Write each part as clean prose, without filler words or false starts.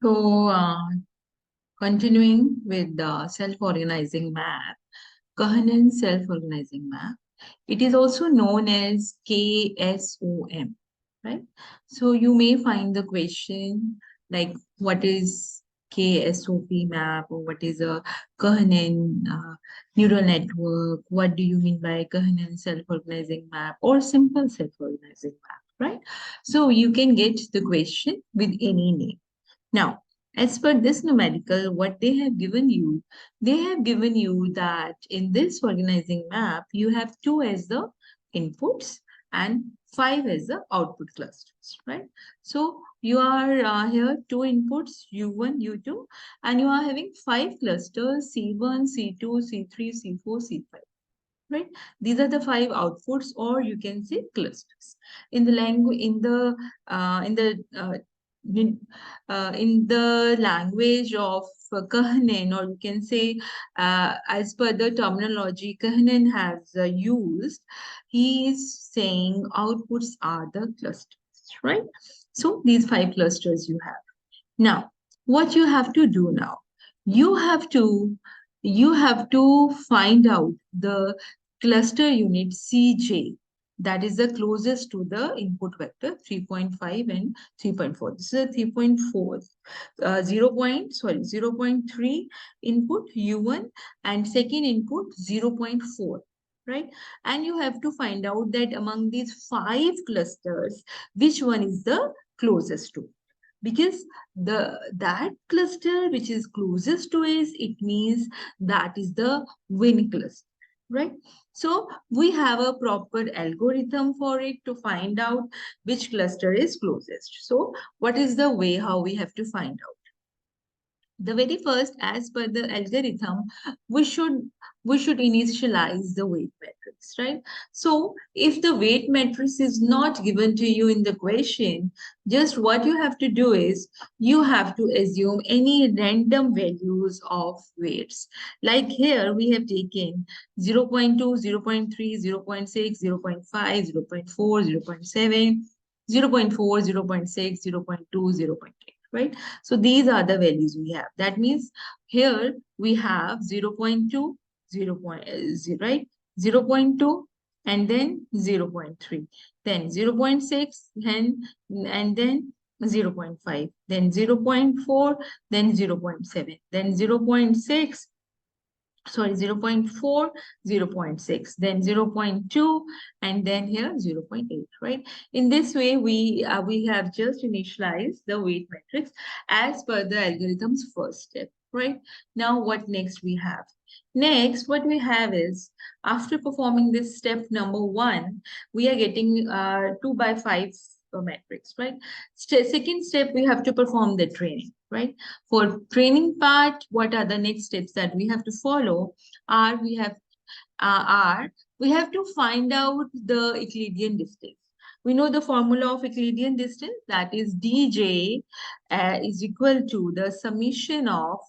So, continuing with the self-organizing map, Kahanan self-organizing map, it is also known as KSOM, right? So, you may find the question like, what is KSOP map, or what is a Kahanan neural network? What do you mean by Kahanan self-organizing map or simple self-organizing map, right? So, you can get the question with any name. Now, as per this numerical, what they have given you that in this organizing map, you have 2 as the inputs and 5 as the output clusters, right? So you are here 2 inputs, U1, U2, and you are having 5 clusters, C1, C2, C3, C4, C5. Right, these are the 5 outputs, or you can say clusters. In the language, in, in the language of Kahneman, or you can say, as per the terminology Kahneman has used, he is saying outputs are the clusters, right? So these 5 clusters you have. Now, what you have to do now, you have to you have to find out the cluster unit Cj, that is the closest to the input vector 3.5 and 3.4. This is a 3.4, 0 0.3 input U1 and second input 0.4, right? And you have to find out that among these 5 clusters, which one is the closest to, because that cluster which is closest to is, it means that is the win cluster, right? So we have a proper algorithm for it to find out which cluster is closest. So what is the way how we have to find out? The very first, as per the algorithm, we should we should initialize the weight matrix, right? So if the weight matrix is not given to you in the question, just what you have to do is you have to assume any random values of weights. Like here we have taken 0 0.2, 0 0.3, 0 0.6, 0 0.5, 0 0.4, 0 0.7, 0 0.4, 0 0.6, 0 0.2, 0 0.8, right? So these are the values we have. That means here we have 0 0.2, 0, right? 0 0.2 and then 0 0.3, then 0 0.6, and then 0 0.5, then 0 0.4, then 0 0.7, then 0 0.6, sorry, 0 0.4, 0 0.6, then 0 0.2, and then here 0 0.8, right? In this way, we have just initialized the weight matrix as per the algorithm's first step, right? Now, what next we have? Next, what we have is, after performing this step number 1, we are getting 2 by 5 matrix, right? Second step, we have to perform the training, right? For training part, what are the next steps that we have to follow? Are we have to find out the Euclidean distance. We know the formula of Euclidean distance, that is dj is equal to the summation of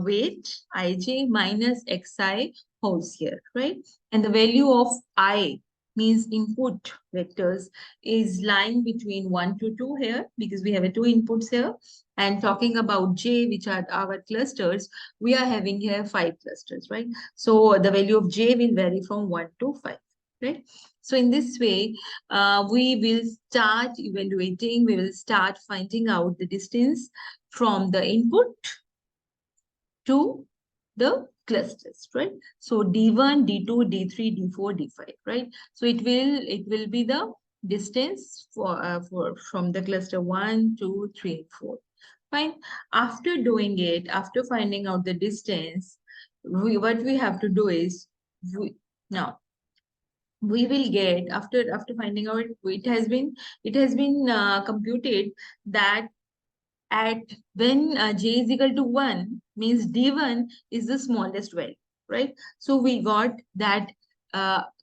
weight ij minus xi whole square, right? And the value of I, means input vectors, is lying between 1 to 2 here, because we have a 2 inputs here. And talking about j, which are our clusters, we are having here 5 clusters, right? So the value of j will vary from 1 to 5, right? So in this way, we will start evaluating, we will start finding out the distance from the input to the clusters, right? So D1, D2, D3, D4, D5, right? So it will be the distance for from the cluster 1, 2, 3, and 4. Fine. After doing it, after finding out the distance, what we have to do is, now we will get, after finding out, it has been computed that at when j is equal to 1, means d1 is the smallest value, right? So we got that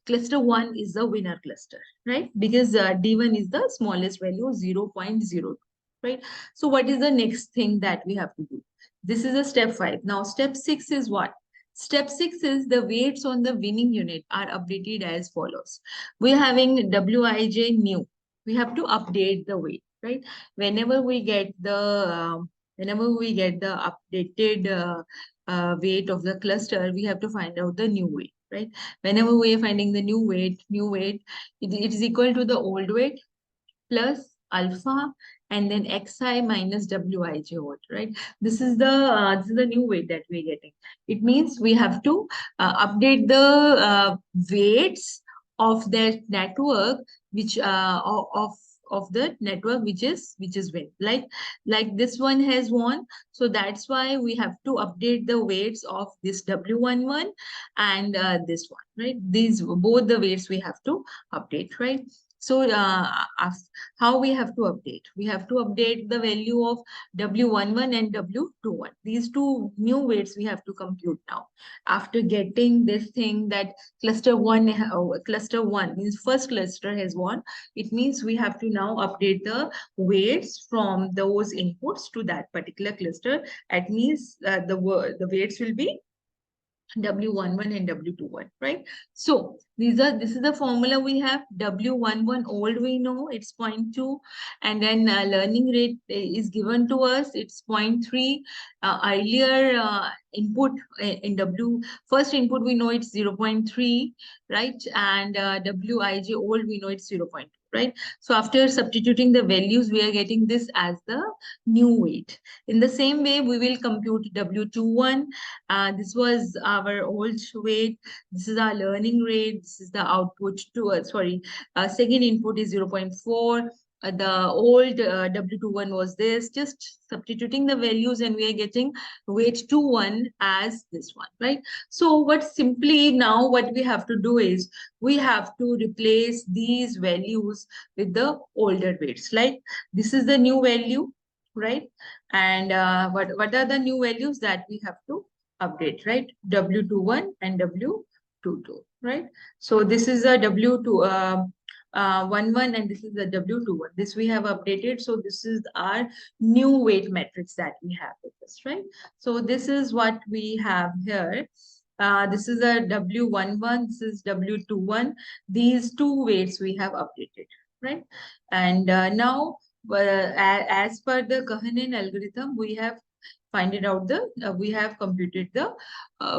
cluster 1 is the winner cluster, right? Because d1 is the smallest value, 0 0.02, right? So what is the next thing that we have to do? This is a step 5. Now step 6 is what? Step 6 is the weights on the winning unit are updated as follows. We're having wij new. We have to update the weight, right? Whenever we get the updated weight of the cluster, we have to find out the new weight, right? Whenever we are finding the new weight, it is equal to the old weight plus alpha and then xi minus wij volt, right? This is the new weight that we're getting. It means we have to update the weights of that network, which of the network which is win. Like this one has won, so that's why we have to update the weights of this W11 and this one, right? These both the weights we have to update, right? So how we have to update? We have to update the value of W11 and W21. These two new weights we have to compute now. After getting this thing that cluster one means first cluster has won, it means we have to now update the weights from those inputs to that particular cluster. It means the weights will be W11 and W21, right? So this is the formula we have. W11 old we know it's 0.2, and then learning rate is given to us. It's 0.3. Earlier input in W first input we know it's 0.3, right? And Wij old we know it's 0.2, right? So after substituting the values, we are getting this as the new weight. In the same way, we will compute W21. This was our old weight. This is our learning rate. This is the output to, second input is 0.4. The old W21 was this, just substituting the values and we are getting weight 21 as this one, right? So what we have to do is we have to replace these values with the older weights. Like this is the new value, right? And what are the new values that we have to update, right? W21 and W22, right? So this is a W2 11 and this is the W21. This we have updated. So this is our new weight matrix that we have with us, right? So this is what we have here. This is a W11, this is W21. These two weights we have updated, right? And now, as per the Kahanen algorithm, we have we have computed the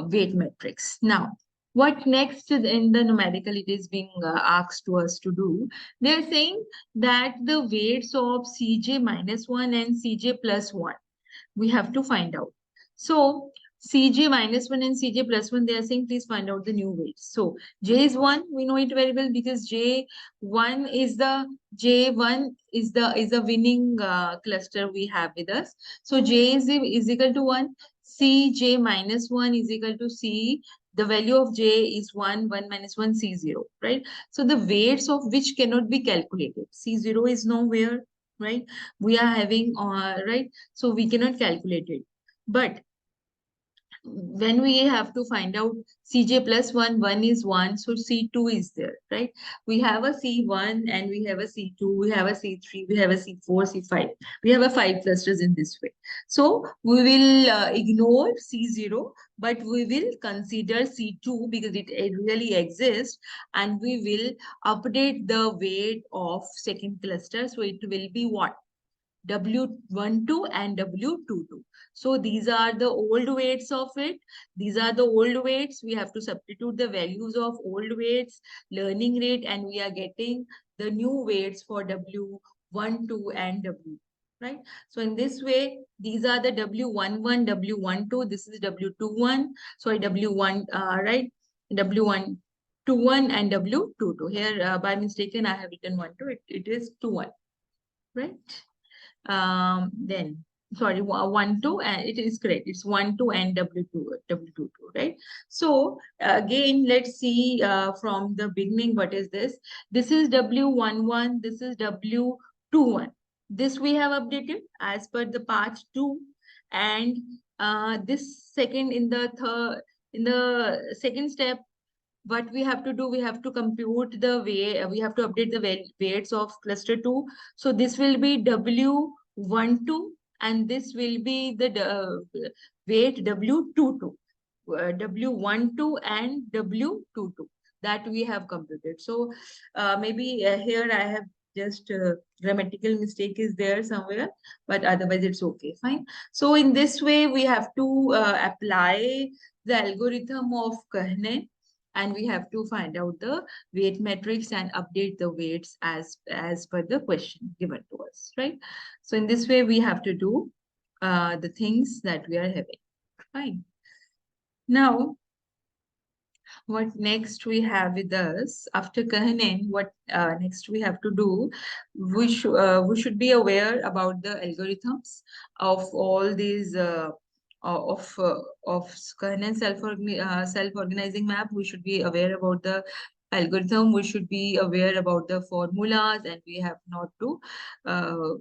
weight matrix. Now, what next in the numerical it is being asked to us to do? They're saying that the weights of Cj minus 1 and Cj plus 1, we have to find out. So Cj minus 1 and Cj plus 1, they are saying please find out the new weights. So J is 1, we know it very well because J1 is the winning cluster we have with us. So J is equal to 1. Cj minus 1 is equal to C. The value of J is 1, 1 minus 1, C0, right? So the weights of which cannot be calculated. C0 is nowhere, right? We are having, right? So we cannot calculate it. But when we have to find out Cj plus 1, 1 is 1, so C2 is there, right? We have a C1 and we have a C2, we have a C3, we have a C4, C5. We have a 5 clusters in this way. So we will ignore C0, but we will consider C2 because it really exists, and we will update the weight of second cluster. So it will be what? W12 and W22. So these are the old weights of it. These are the old weights. We have to substitute the values of old weights, learning rate, and we are getting the new weights for W12 and W. Right? So in this way, these are the W11, W12. This is W21. Sorry, W1, right? W121 and W22. Here, by mistaken, I have written 12. It is 21, right? Then sorry, 1 2, and it is correct, it's 1 2 and W22, right? So again, let's see from the beginning, what is this? This is W11, this is W21. This we have updated as per the part 2, and this second in the second step, what we have to do, we have to compute the we have to update the weights of cluster 2. So this will be W12 and this will be the weight W22. W12 and W22 that we have computed. So maybe here I have just grammatical mistake is there somewhere, but otherwise it's okay, fine. So in this way, we have to apply the algorithm of Kahneman, and we have to find out the weight matrix and update the weights as per the question given to us, right? So in this way, we have to do the things that we are having, fine. Now, what next we have with us after Kahneman, what next we have to do, we should be aware about the algorithms of all these of Kahneman self-organizing map. We should be aware about the algorithm. We should be aware about the formulas, and uh,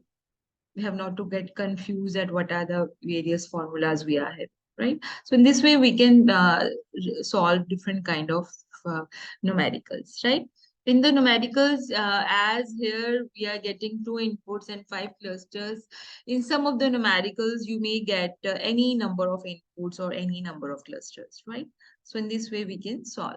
we have not to get confused at what are the various formulas we are having, right? So in this way, we can solve different kind of uh, numericals, right? In the numericals, as here we are getting 2 inputs and 5 clusters. In some of the numericals, you may get any number of inputs or any number of clusters, right? So in this way, we can solve.